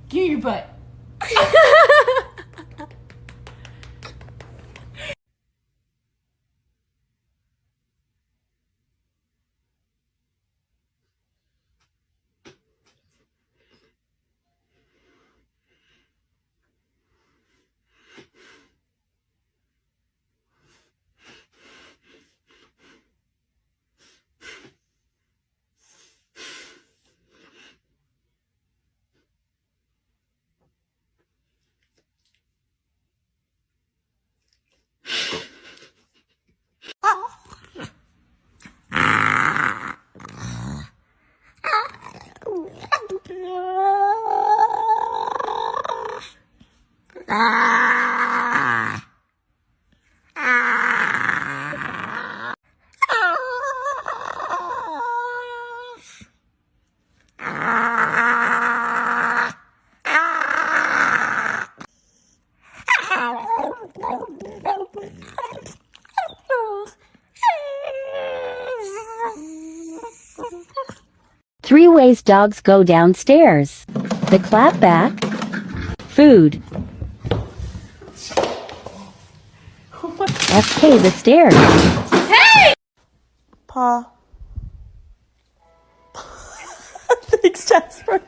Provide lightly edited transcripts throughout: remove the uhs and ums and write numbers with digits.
Give me your butt. Three ways dogs go downstairs. The clapback, food, FK the stairs. Hey! Paw. Thanks, Jasper.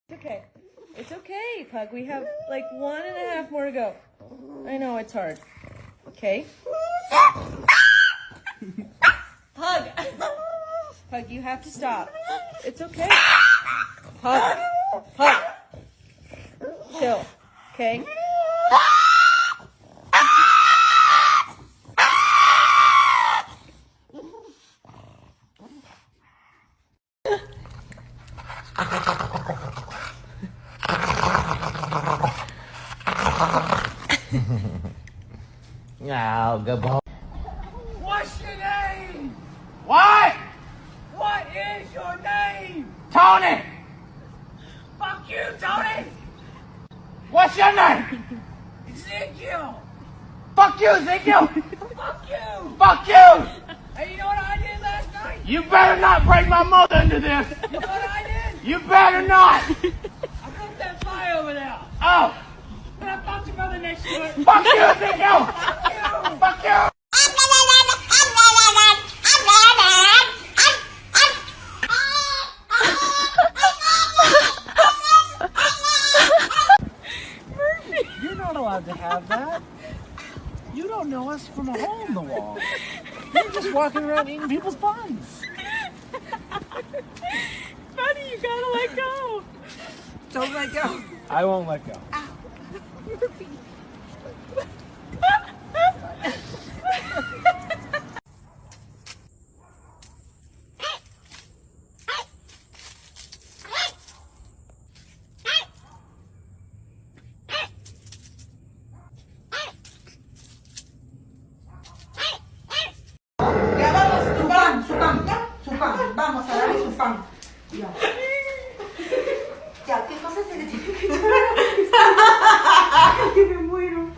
It's okay. It's okay, Pug. We have like 1.5 more to go. I know it's hard. Okay? Pug! Pug, you have to stop. It's okay. Pug! Pug! Chill. Okay? Oh, good boy. What's your name? What? What is your name? Tony! Fuck you, Tony! What's your name? Ezekiel! Fuck you, Ezekiel! Fuck you! Fuck you! Hey, you know what I did last night? You better not bring my mother into this! You know what I did? You better not! I broke that fire over there! Oh! And I fucked your mother next to it! Fuck you, Ezekiel! Fuck you! Fuck you! You're not allowed to have that. You don't know us from a hole in the wall. You're just walking around eating people's buns. Buddy, you gotta let go. Don't let go. I won't let go. Ya vamos, su pan, ya, su pan. Vamos a darle su pan. Ya. Ya, ¿qué cosa se le tiene que dar? Que me muero.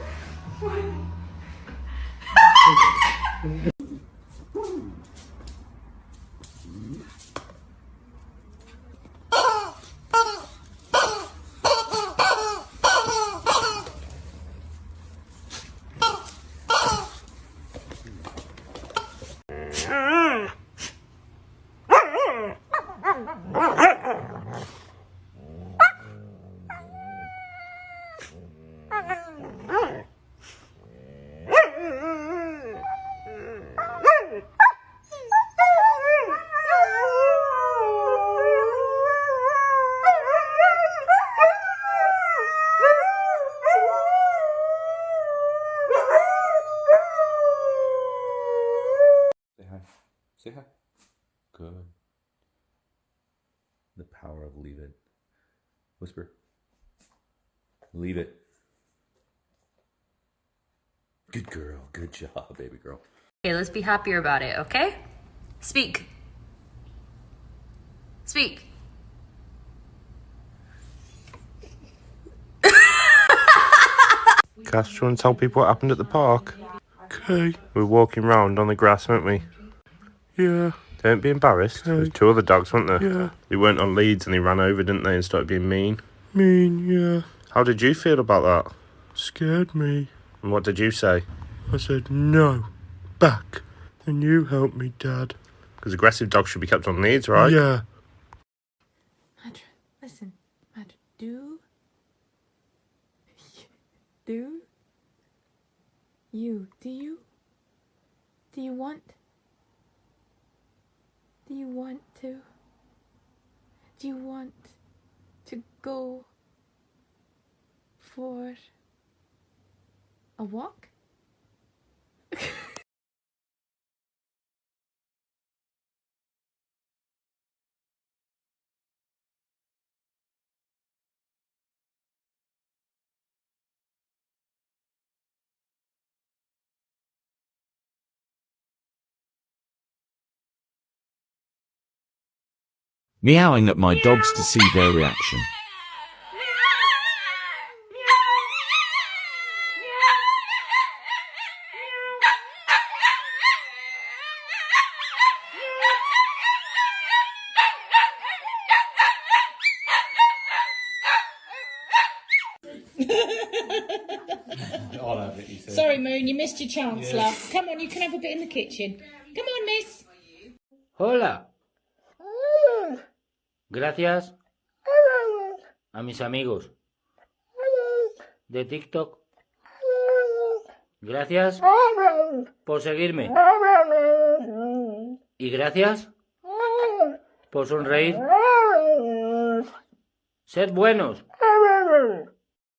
Say hi. Say hi. Good. The power of leave it. Whisper. Leave it. Good girl. Good job, baby girl. Okay, let's be happier about it, okay? Speak. Speak. Cass, do you want to tell people what happened at the park? Okay. We were walking round on the grass, weren't we? Yeah. Don't be embarrassed. There was 2 other dogs, weren't there? Yeah. They weren't on leads and they ran over, didn't they, and started being mean? Mean, yeah. How did you feel about that? Scared me. And what did you say? I said, no. Back. And you help me, Dad. Because aggressive dogs should be kept on leads, right? Yeah. Madra, listen. Madra, do you want to go for a walk? Meowing at my dogs to see their reaction. Sorry, Moon, you missed your chance, love. Come on, you can have a bit in the kitchen. Come on, miss. Hola. Gracias a mis amigos de TikTok. Gracias por seguirme. Y gracias por sonreír. Sed buenos.